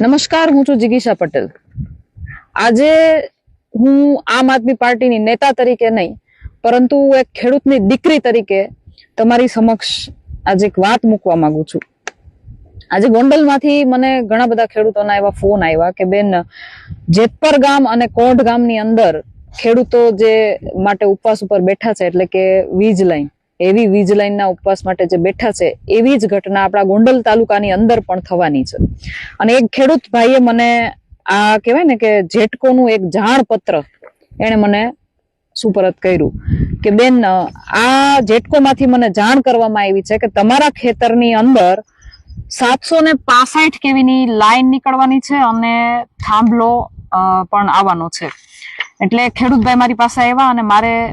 નમસ્કાર, હું છું જિગીશા પટેલ. આજે હું આમ આદમી પાર્ટીની નેતા તરીકે નહીં, પરંતુ એક ખેડૂતની દીકરી તરીકે તમારી સમક્ષ આજે એક વાત મૂકવા માંગુ છું. આજે ગોંડલમાંથી મને ઘણા બધા ખેડૂતોના એવા ફોન આવ્યા કે બેન, જેતપર ગામ અને કોંઢ ગામની અંદર ખેડૂતો જે માટે ઉપવાસ ઉપર બેઠા છે, એટલે કે વીજ લાઈન, એવી વીજ લાઈનના ઉપવાસ માટે જે બેઠા છે, એવી જ ઘટના આપણા ગોંડલ તાલુકાની અંદર પણ થવાની છે. અને એક ખેડૂત ભાઈએ મને આ કહેવાય ને કે જેટકોનું એક જાણ પત્ર એને મને સુપરત કર્યું કે બેન, આ જેટકોમાંથી મને જાણ કરવામાં આવી છે કે તમારા ખેતરની અંદર 765 કેવીની લાઈન નીકળવાની છે અને થાંભલો પણ આવવાનો છે. એટલે ખેડૂતભાઈ મારી પાસે આવ્યા અને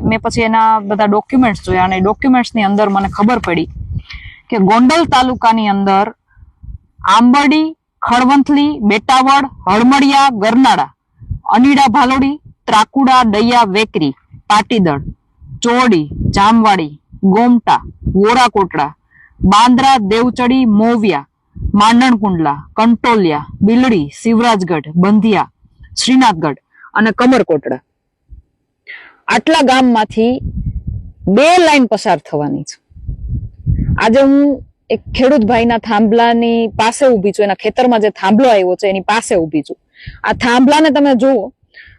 મેં પછી એના બધા ડોક્યુમેન્ટ્સ જોયા અને ડોક્યુમેન્ટ્સની અંદર મને ખબર પડી કે ગોંડલ તાલુકાની અંદર આંબરડી, ખળવંથલી, બેટાવડ, હળમડિયા, ગરનાળા, અનીડા ભાલોડી, ત્રાકુડા, દૈયા, વેકરી, પાટીદળ, ચોડી, જામવાડી, ગોમટા, વોરાકોટડા, બાંદ્રા, દેવચડી, મોવિયા, માંડણકુંડલા, કંટોલિયા, બિલડી, શિવરાજગઢ, બંધિયા, શ્રીનાથગઢ અને કમરકોટડા, આટલા ગામમાંથી 2 લાઈન પસાર થવાની છે. આજે હું એક ખેડૂત ભાઈના થાંભલાની પાસે ઊભી છું. એના ખેતરમાં જે થાંભલો આવ્યો છે એની પાસે ઊભી છું. આ થાંભલાને તમે જુઓ,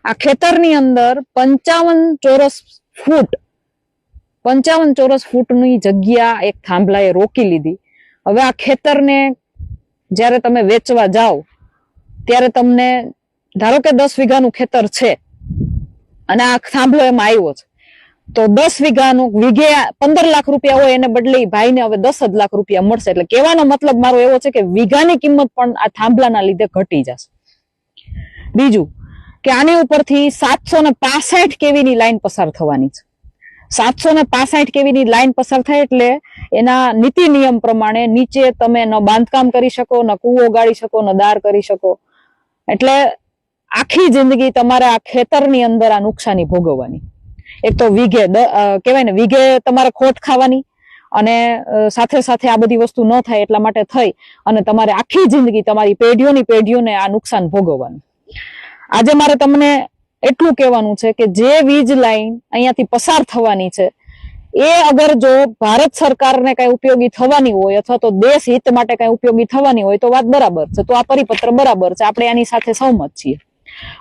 આ ખેતરની અંદર 55 ચોરસ ફૂટની જગ્યા એક થાંભલાએ રોકી લીધી. હવે આ ખેતરને જ્યારે તમે વેચવા જાઓ ત્યારે તમને ધારો કે 10 વીઘાનું ખેતર છે અને આ થાંભલો એમાં આવ્યો છે, તો 10 વીઘાનું વીઘે 15 લાખ રૂપિયા હોય, એને બદલે ભાઈને હવે 10 જ લાખ રૂપિયા મળશે. એટલે કહેવાનો મતલબ મારો એવો છે કે વીઘાની કિંમત પણ આ થાંભલાના લીધે ઘટી જશે. બીજું કે આની ઉપરથી 765 કેવીની લાઈન પસાર થવાની છે. 765 કેવીની લાઈન પસાર થાય એટલે એના નીતિ નિયમ પ્રમાણે નીચે તમે ન બાંધકામ કરી શકો, ન કૂવો ગાળી શકો, ન દાર કરી શકો. એટલે આખી જિંદગી તમારે આ ખેતરની અંદર આ નુકસાની ભોગવવાની. એક તો વીઘે કહેવાય ને, વીઘે તમારે ખોટ ખાવાની, અને સાથે સાથે આ બધી વસ્તુ ન થાય એટલા માટે થઈ અને તમારે આખી જિંદગી તમારી પેઢીઓને આ નુકસાન ભોગવવાનું. આજે મારે તમને એટલું કહેવાનું છે કે જે વીજ લાઈન અહીંયાથી પસાર થવાની છે એ અગર જો ભારત સરકારને કઈ ઉપયોગી થવાની હોય અથવા તો દેશ હિત માટે કઈ ઉપયોગી થવાની હોય તો વાત બરાબર છે, તો આ પરિપત્ર બરાબર છે, આપણે આની સાથે સહમત છીએ.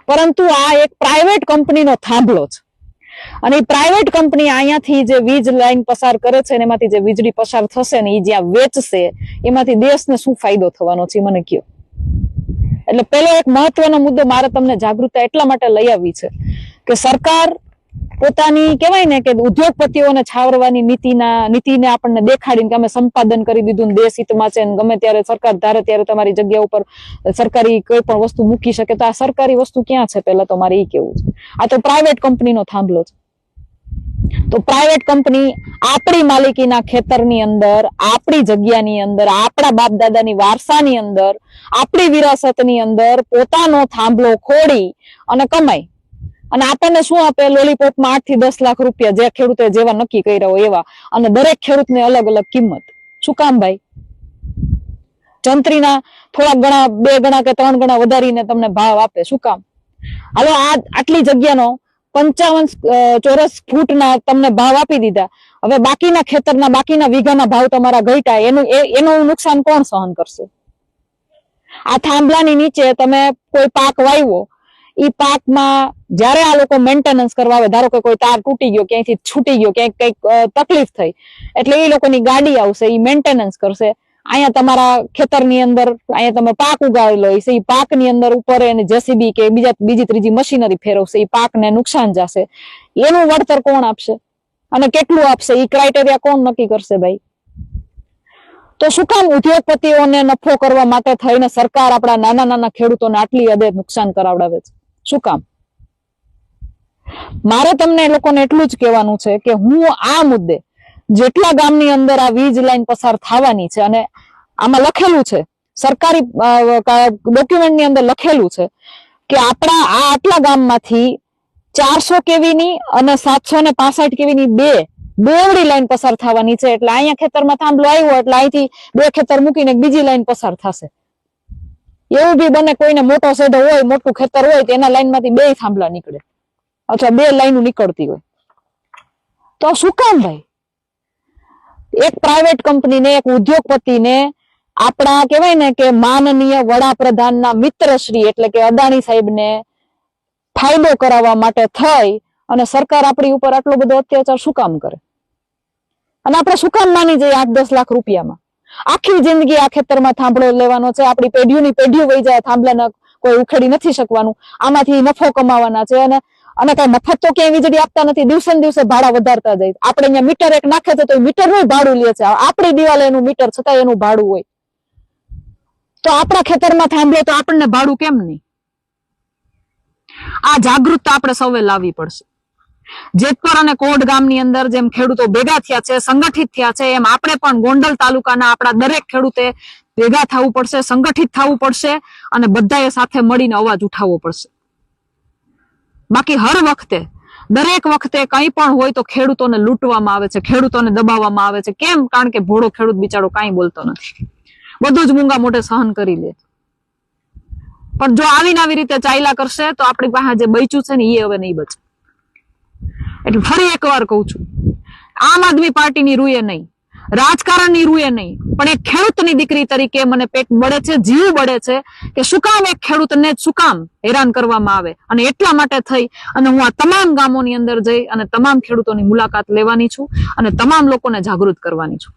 પરંતુ આ એક પ્રાઇવેટ કંપનીનો થાંભલો છે અને એ પ્રાઇવેટ કંપની અહીંયાથી જે વીજ લાઈન પસાર કરે છે ને એમાંથી જે વીજળી પસાર થશે ને એ જ્યાં વેચશે એમાંથી દેશને શું ફાયદો થવાનો છે મને કયો. એટલે પેલો એક મહત્વનો મુદ્દો મારે તમને જાગૃતતા એટલા માટે લઈ આવી છે કે સરકાર પોતાની કહેવાય ને કે ઉદ્યોગપતિઓને છાવરવાની નીતિને આપણને દેખાડીને કે અમે સંપાદન કરી દીધું ને દેશ હિતમાં છે ને ગમે ત્યારે સરકાર ધારે ત્યારે તમારી જગ્યા ઉપર સરકારી કોઈ પણ વસ્તુ મૂકી શકે. તો આ સરકારી વસ્તુ ક્યાં છે પેલા તો મારે એ કેવું છે. આ તો પ્રાઇવેટ કંપનીનો થાંભલો છે. તો પ્રાઇવેટ કંપની આપણી માલિકીના ખેતરની અંદર, આપણી જગ્યાની અંદર, આપણા બાપ દાદાની વારસાની અંદર, આપણી વિરાસતની અંદર પોતાનો થાંભલો ખોડી અને કમાય. અને આપણને શું આપે? લોલીપોપમાં 8 થી 10 લાખ રૂપિયા, જે ખેડૂતે જેવા નક્કી કર્યા હોય એવા, અને દરેક ખેડૂતને અલગ અલગ કિંમત. શું કામ ભાઈ? જંત્રીના થોડા ગણા, 2 ગણા કે 3 ગણા વધારીને તમને ભાવ આપે. શું કામ? હાલો, આટલી જગ્યાનો 55 ચોરસ ફૂટના તમને ભાવ આપી દીધા. હવે બાકીના ખેતરના બાકીના વીઘાના ભાવ તમારા ઘટ્યા, એનું નુકસાન કોણ સહન કરશે? આ થાંભલાની નીચે તમે કોઈ પાક વાવ્યો, ઈ પાકમાં જયારે આ લોકો મેન્ટેનન્સ કરવા આવે, ધારો કે કોઈ તાર તૂટી ગયો, ક્યાંયથી છૂટી ગયો, ક્યાંક કઈક તકલીફ થઈ, એટલે એ લોકોની ગાડી આવશે, ઈ મેન્ટેનન્સ કરશે. અહીંયા તમારા ખેતરની અંદર અહીંયા તમે પાક ઉગાડેલો હોય છે, એ પાકની અંદર ઉપર એને જેસીબી કે બીજી ત્રીજી મશીનરી ફેરવશે, એ પાકને નુકસાન જશે. એનું વળતર કોણ આપશે અને કેટલું આપશે? એ ક્રાઇટેરિયા કોણ નક્કી કરશે ભાઈ? તો શું કામ ઉદ્યોગપતિઓને નફો કરવા માટે થઈને સરકાર આપણા નાના નાના ખેડૂતોને આટલી હદે નુકસાન કરાવડાવે છે? શું કામ? મારે તમને એ લોકોને એટલું જ કહેવાનું છે કે હું આ મુદ્દે જેટલા ગામની અંદર આ વીજ લાઈન પસાર થવાની છે, અને આમાં લખેલું છે, સરકારી ડોક્યુમેન્ટની અંદર લખેલું છે કે આપણા આ આટલા ગામમાંથી 400 કેવીની અને 765 કેવીની બેવડી લાઈન પસાર થવાની છે. એટલે અહીંયા ખેતરમાં થાંભલો આવ્યો એટલે અહીંથી 2 ખેતર મૂકીને બીજી લાઈન પસાર થશે. એવું બી બને કોઈને મોટો સેઢો હોય, મોટું ખેતર હોય તો એના લાઈનમાંથી 2 થાંભલા નીકળે અથવા 2 લાઈનો નીકળતી હોય. તો શું કામ ભાઈ? એક પ્રાઇવેટ કંપનીને, એક ઉદ્યોગપતિને આપણા કહેવાય ને કે માનનીય વડાપ્રધાનના મિત્રશ્રી એટલે કે અદાણી સાહેબને ફાયદો કરાવવા માટે થઈ અને સરકાર આપણી ઉપર આટલો બધો અત્યાચાર શું કામ કરે? અને આપણે શું કામ માની જઈએ 8-10 લાખ રૂપિયામાં? આખી જિંદગી આ ખેતરમાં થાંભલો લેવાનો છે, આપણી પેઢીઓની પેઢીઓ વહી જાય, થાંભલાને કોઈ ઉખેડી નથી શકવાનું, આમાંથી નફો કમાવાના છે. અને કઈ મફત તો ક્યાંય વીજળી આપતા નથી, દિવસે ને દિવસે ભાડા વધારતા જાય. આપણે અહીંયા મીટર એક નાખે છે તો મીટર નું ભાડું લે છે, આપણી દિવાલે એનું મીટર છતાં એનું ભાડું હોય. તો આપણા ખેતરમાં થાંભલો તો આપણને ભાડું કેમ નહીં? આ જાગૃતતા આપણે સૌએ લાવવી પડશે. જેતપર અને કોટ ગામની અંદર જેમ ખેડૂતો ભેગા થયા છે, સંગઠિત થયા છે, એમ આપણે પણ ગોંડલ તાલુકાના આપણા દરેક ખેડૂતે ભેગા થવું પડશે, સંગઠિત થવું પડશે અને બધાએ સાથે મળીને અવાજ ઉઠાવવો પડશે. બાકી હર વખતે દરેક વખતે કંઈ પણ હોય તો ખેડૂતોને લૂંટવામાં આવે છે, ખેડૂતોને દબાવવામાં આવે છે. કેમ? કારણ કે ભોળો ખેડૂત બિચારો કાંઈ બોલતો નથી, બધું જ મૂંગા મોઢે સહન કરી લે. પણ જો આવીને આવી રીતે ચાલ્યા કરશે તો આપણી પાસે જે બચ્યું છે ને એ હવે નહીં બચે. એટલે ફરી એકવાર કહું છું, આમ આદમી પાર્ટીની રૂએ નહીં, રાજકારણની રૂએ નહીં, પણ એક ખેડૂતની દીકરી તરીકે મને પેટ બળે છે, જીવ બળે છે કે શું કામ એક ખેડૂતને શું કામ હેરાન કરવામાં આવે. અને એટલા માટે થઈ અને હું આ તમામ ગામોની અંદર જઈ અને તમામ ખેડૂતોની મુલાકાત લેવાની છું અને તમામ લોકોને જાગૃત કરવાની છું.